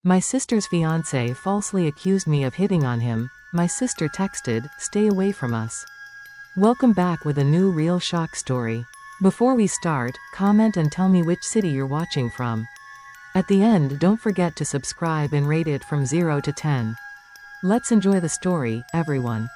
My sister's fiancé falsely accused me of hitting on him. My sister texted, "Stay away from us." Welcome back with a new real shock story. Before we start, comment and tell me which city you're watching from. At the end, don't forget to subscribe and rate it from 0 to 10. Let's enjoy the story, everyone.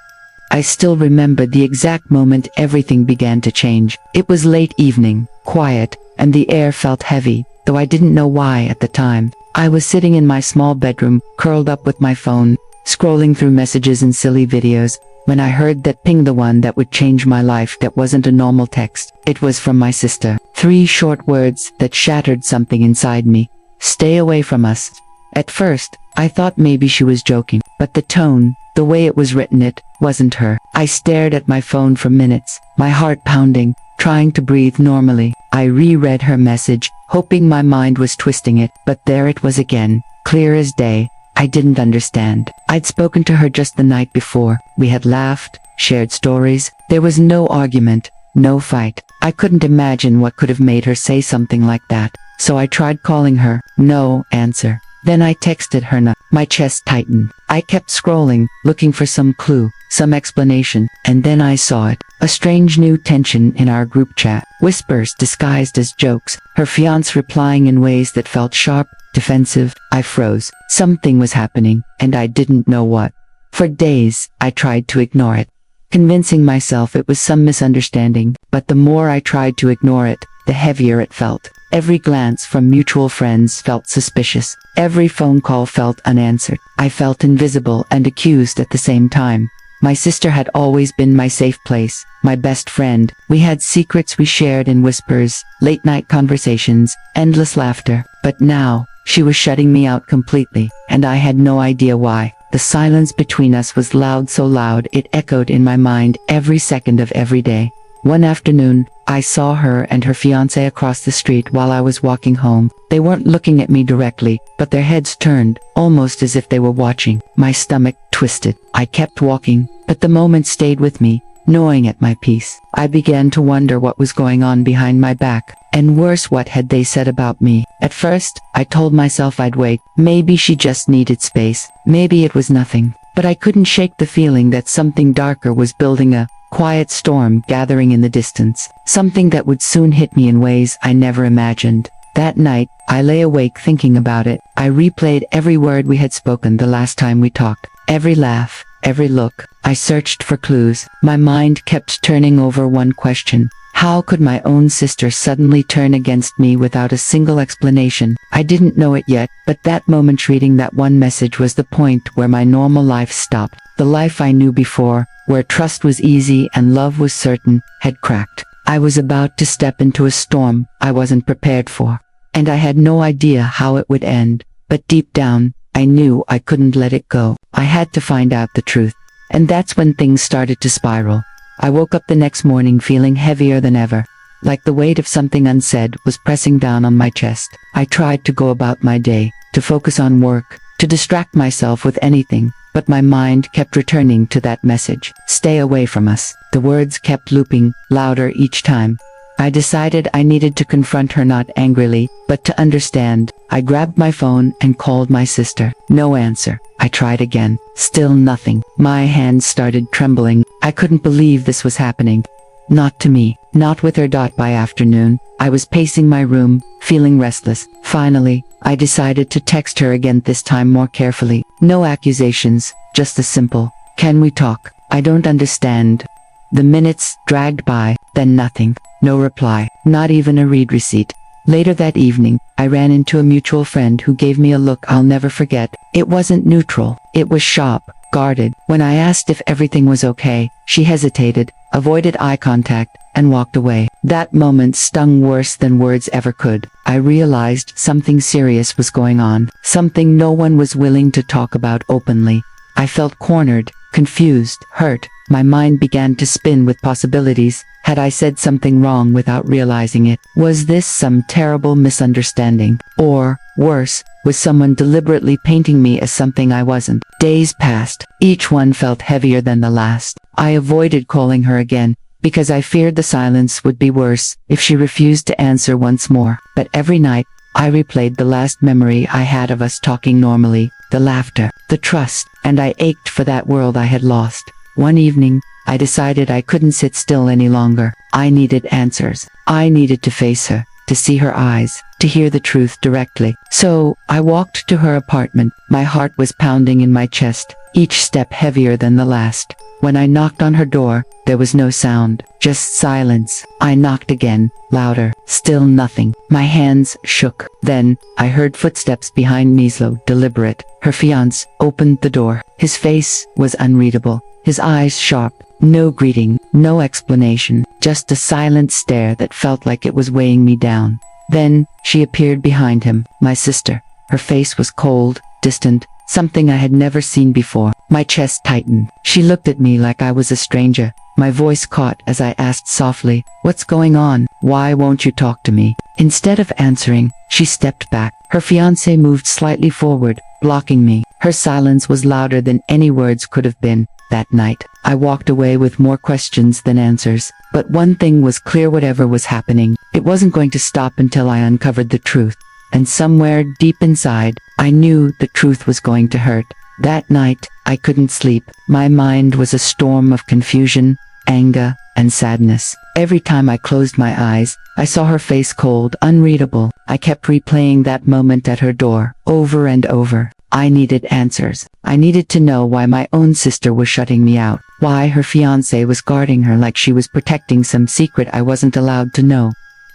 I still remember the exact moment everything began to change. It was late evening, quiet, and the air felt heavy, though I didn't know why at the time. I was sitting in my small bedroom, curled up with my phone, scrolling through messages and silly videos, when I heard that ping, the one that would change my life. That wasn't a normal text. It was from my sister. 3 short words that shattered something inside me. "Stay away from us." At first, I thought maybe she was joking, but the tone, the way it was written, it wasn't her. I stared at my phone for minutes, my heart pounding, trying to breathe normally. I reread her message, hoping my mind was twisting it, but there it was again, clear as day. I didn't understand. I'd spoken to her just the night before. We had laughed, shared stories. There was no argument, no fight. I couldn't imagine what could have made her say something like that. So I tried calling her. No answer. Then I texted her. My chest tightened. I kept scrolling, looking for some clue, some explanation, and then I saw it. A strange new tension in our group chat. Whispers disguised as jokes. Her fiancé replying in ways that felt sharp, defensive. I froze. Something was happening, and I didn't know what. For days, I tried to ignore it, convincing myself it was some misunderstanding, but the more I tried to ignore it, the heavier it felt. Every glance from mutual friends felt suspicious. Every phone call felt unanswered. I felt invisible and accused at the same time. My sister had always been my safe place, my best friend. We had secrets we shared in whispers, late-night conversations, endless laughter. But now, she was shutting me out completely, and I had no idea why. The silence between us was loud, so loud it echoed in my mind every second of every day. One afternoon, I saw her and her fiancé across the street while I was walking home. They weren't looking at me directly, but their heads turned, almost as if they were watching. My stomach twisted. I kept walking, but the moment stayed with me, gnawing at my peace. I began to wonder what was going on behind my back, and worse, what had they said about me? At first, I told myself I'd wait. Maybe she just needed space. Maybe it was nothing. But I couldn't shake the feeling that something darker was building, a quiet storm gathering in the distance, something that would soon hit me in ways I never imagined. That night, I lay awake thinking about it. I replayed every word we had spoken the last time we talked, every laugh, every look. I searched for clues. My mind kept turning over one question. How could my own sister suddenly turn against me without a single explanation? I didn't know it yet, but that moment, reading that one message, was the point where my normal life stopped. The life I knew before, where trust was easy and love was certain, had cracked. I was about to step into a storm I wasn't prepared for, and I had no idea how it would end. But deep down, I knew I couldn't let it go. I had to find out the truth. And that's when things started to spiral. I woke up the next morning feeling heavier than ever, like the weight of something unsaid was pressing down on my chest. I tried to go about my day, to focus on work, to distract myself with anything, but my mind kept returning to that message. Stay away from us. The words kept looping, louder each time. I decided I needed to confront her, not angrily, but to understand. I grabbed my phone and called my sister. No answer. I tried again. Still nothing. My hands started trembling. I couldn't believe this was happening. Not to me. Not with her. By afternoon, I was pacing my room, feeling restless. Finally, I decided to text her again, this time more carefully. No accusations, just a simple, "Can we talk? I don't understand." The minutes dragged by, then nothing. No reply, not even a read receipt. Later that evening, I ran into a mutual friend who gave me a look I'll never forget. It wasn't neutral. It was sharp, guarded. When I asked if everything was okay, she hesitated, avoided eye contact, and walked away. That moment stung worse than words ever could. I realized something serious was going on, something no one was willing to talk about openly. I felt cornered, confused, hurt. My mind began to spin with possibilities. Had I said something wrong without realizing it? Was this some terrible misunderstanding? Or, worse, was someone deliberately painting me as something I wasn't? Days passed. Each one felt heavier than the last. I avoided calling her again, because I feared the silence would be worse if she refused to answer once more. But every night, I replayed the last memory I had of us talking normally, the laughter, the trust, and I ached for that world I had lost. One evening, I decided I couldn't sit still any longer. I needed answers. I needed to face her, to see her eyes, to hear the truth directly. So, I walked to her apartment. My heart was pounding in my chest, each step heavier than the last. When I knocked on her door, there was no sound, just silence. I knocked again, louder, still nothing. My hands shook. Then, I heard footsteps behind me, slow, deliberate. Her fiancé opened the door. His face was unreadable, his eyes sharp. No greeting, no explanation, just a silent stare that felt like it was weighing me down. Then, she appeared behind him, my sister. Her face was cold, distant, something I had never seen before. My chest tightened. She looked at me like I was a stranger. My voice caught as I asked softly, "What's going on? Why won't you talk to me?" Instead of answering, she stepped back. Her fiancé moved slightly forward, blocking me. Her silence was louder than any words could have been. That night, I walked away with more questions than answers. But one thing was clear: whatever was happening, it wasn't going to stop until I uncovered the truth. And somewhere deep inside, I knew the truth was going to hurt. That night, I couldn't sleep. My mind was a storm of confusion, anger, and sadness. Every time I closed my eyes, I saw her face, cold, unreadable. I kept replaying that moment at her door, over and over. I needed answers. I needed to know why my own sister was shutting me out, why her fiancé was guarding her like she was protecting some secret I wasn't allowed to know.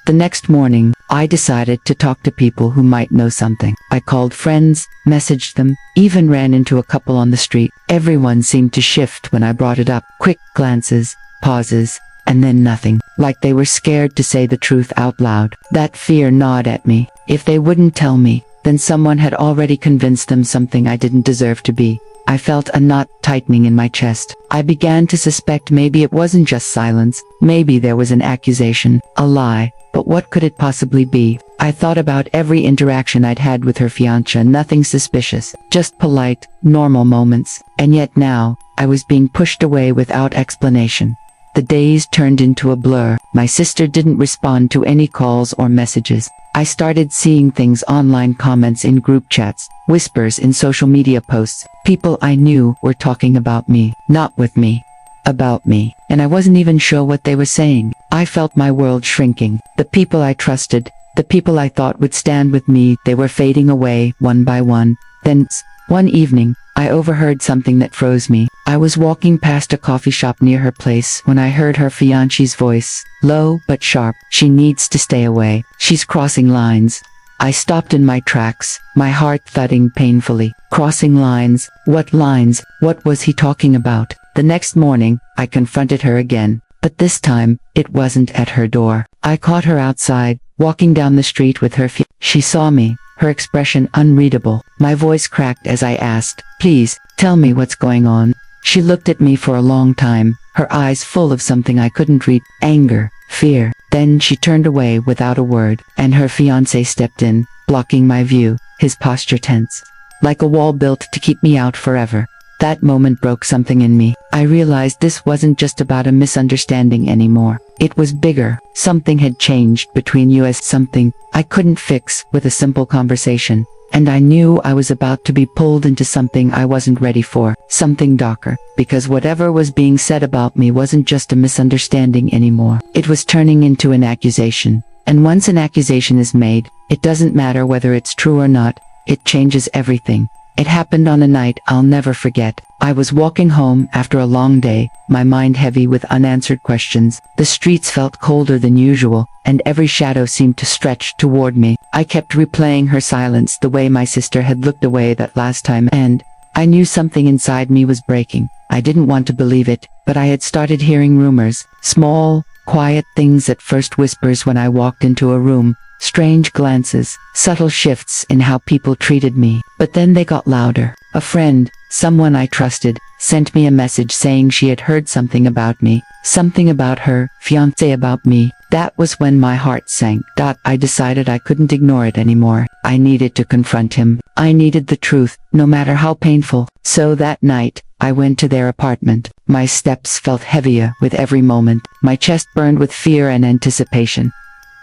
The next morning, I decided to talk to people who might know something. I called friends, messaged them, even ran into a couple on the street. Everyone seemed to shift when I brought it up. Quick glances, pauses, and then nothing. Like they were scared to say the truth out loud. That fear gnawed at me. If they wouldn't tell me, then someone had already convinced them something I didn't deserve to be. I felt a knot tightening in my chest. I began to suspect maybe it wasn't just silence. Maybe there was an accusation, a lie. But what could it possibly be? I thought about every interaction I'd had with her fiancé. Nothing suspicious, just polite, normal moments. And yet now, I was being pushed away without explanation. The days turned into a blur. My sister didn't respond to any calls or messages. I started seeing things online, comments in group chats, whispers in social media posts. People I knew were talking about me, not with me, about me. And I wasn't even sure what they were saying. I felt my world shrinking. The people I trusted, the people I thought would stand with me, they were fading away, one by one. Then, one evening, I overheard something that froze me. I was walking past a coffee shop near her place when I heard her fiancé's voice, low but sharp. "She needs to stay away. She's crossing lines." I stopped in my tracks, my heart thudding painfully. Crossing lines? What lines? What was he talking about? The next morning, I confronted her again. But this time, it wasn't at her door. I caught her outside, walking down the street with her She saw me, her expression unreadable. My voice cracked as I asked, "Please, tell me what's going on." She looked at me for a long time, her eyes full of something I couldn't read, anger, fear. Then she turned away without a word, and her fiancé stepped in, blocking my view, his posture tense, like a wall built to keep me out forever. That moment broke something in me. I realized this wasn't just about a misunderstanding anymore. It was bigger. Something had changed between us, something I couldn't fix with a simple conversation. And I knew I was about to be pulled into something I wasn't ready for, something darker, because whatever was being said about me wasn't just a misunderstanding anymore. It was turning into an accusation. And once an accusation is made, it doesn't matter whether it's true or not, it changes everything. It happened on a night I'll never forget. I was walking home after a long day, my mind heavy with unanswered questions. The streets felt colder than usual, and every shadow seemed to stretch toward me. I kept replaying her silence, the way my sister had looked away that last time, and I knew something inside me was breaking. I didn't want to believe it, but I had started hearing rumors, small, quiet things at first, whispers when I walked into a room, strange glances, subtle shifts in how people treated me. But then they got louder. A friend, someone I trusted, sent me a message saying she had heard something about me, something about her fiancé, about me. That was when my heart sank. I decided I couldn't ignore it anymore. I needed to confront him. I needed the truth, no matter how painful. So that night, I went to their apartment. My steps felt heavier with every moment. My chest burned with fear and anticipation.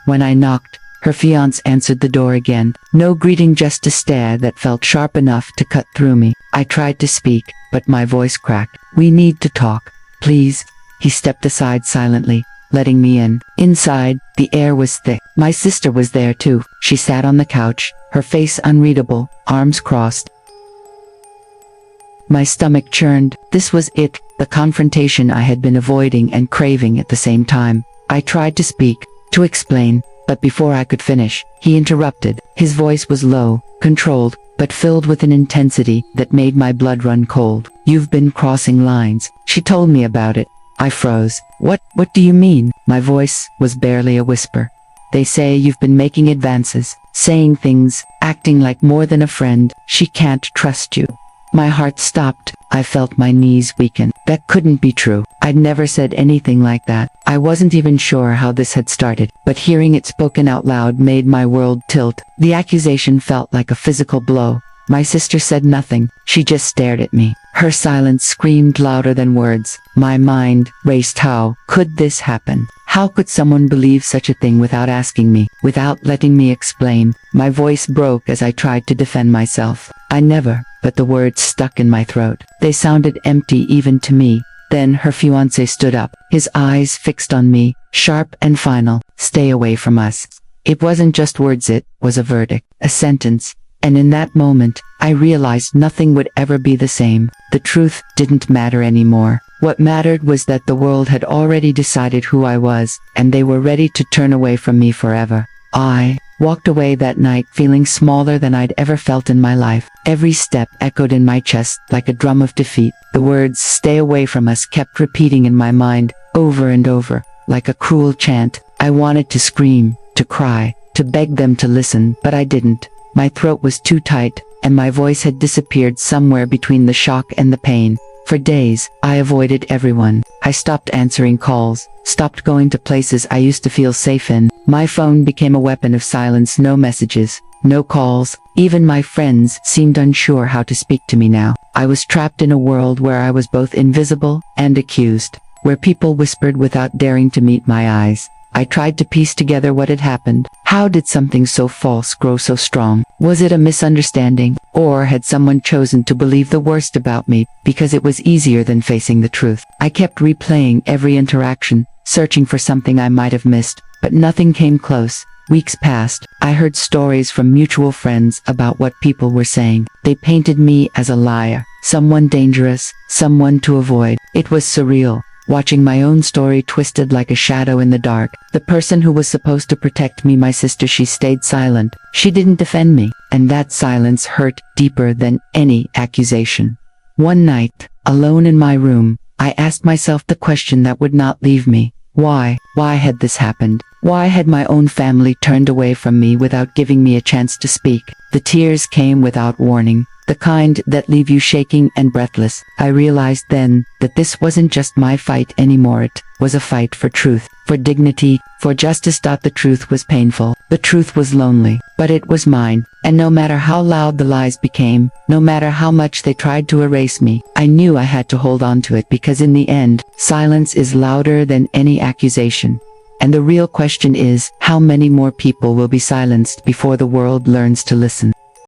When I knocked, Her fiancé answered the door again. No greeting, just a stare that felt sharp enough to cut through me. I tried to speak, but my voice cracked. "We need to talk, please." He stepped aside silently, letting me in. Inside, the air was thick. My sister was there too. She sat on the couch, her face unreadable, arms crossed. My stomach churned. This was it, the confrontation I had been avoiding and craving at the same time. I tried to speak, to explain, but before I could finish, he interrupted. His voice was low, controlled, but filled with an intensity that made my blood run cold. "You've been crossing lines." She told me about it. I froze. What do you mean?" My voice was barely a whisper. "They say you've been making advances, saying things, acting like more than a friend. She can't trust you." My heart stopped. I felt my knees weaken. That couldn't be true. I'd never said anything like that. I wasn't even sure how this had started, but hearing it spoken out loud made my world tilt. The accusation felt like a physical blow. My sister said nothing. She just stared at me. Her silence screamed louder than words. My mind raced. How could this happen? How could someone believe such a thing without asking me, without letting me explain? My voice broke as I tried to defend myself. "I never," but the words stuck in my throat. They sounded empty even to me. Then her fiancé stood up, his eyes fixed on me, sharp and final. "Stay away from us." It wasn't just words, it was a verdict, a sentence. And in that moment, I realized nothing would ever be the same. The truth didn't matter anymore. What mattered was that the world had already decided who I was, and they were ready to turn away from me forever. I walked away that night feeling smaller than I'd ever felt in my life. Every step echoed in my chest like a drum of defeat. The words "stay away from us" kept repeating in my mind, over and over, like a cruel chant. I wanted to scream, to cry, to beg them to listen, but I didn't. My throat was too tight, and my voice had disappeared somewhere between the shock and the pain. For days, I avoided everyone. I stopped answering calls, stopped going to places I used to feel safe in. My phone became a weapon of silence. No messages, no calls. Even my friends seemed unsure how to speak to me now. I was trapped in a world where I was both invisible and accused, where people whispered without daring to meet my eyes. I tried to piece together what had happened. How did something so false grow so strong? Was it a misunderstanding? Or had someone chosen to believe the worst about me because it was easier than facing the truth? I kept replaying every interaction, searching for something I might have missed, but nothing came close. Weeks passed. I heard stories from mutual friends about what people were saying. They painted me as a liar, someone dangerous, someone to avoid. It was surreal, watching my own story twisted like a shadow in the dark. The person who was supposed to protect me, my sister, she stayed silent. She didn't defend me, and that silence hurt deeper than any accusation. One night, alone in my room, I asked myself the question that would not leave me. Why? Why had this happened? Why had my own family turned away from me without giving me a chance to speak? The tears came without warning, the kind that leave you shaking and breathless. I realized then that this wasn't just my fight anymore. It was a fight for truth, for dignity, for justice. The truth was painful. The truth was lonely, but it was mine. And no matter how loud the lies became, no matter how much they tried to erase me, I knew I had to hold on to it, because in the end, silence is louder than any accusation. And the real question is, how many more people will be silenced before the world learns to listen?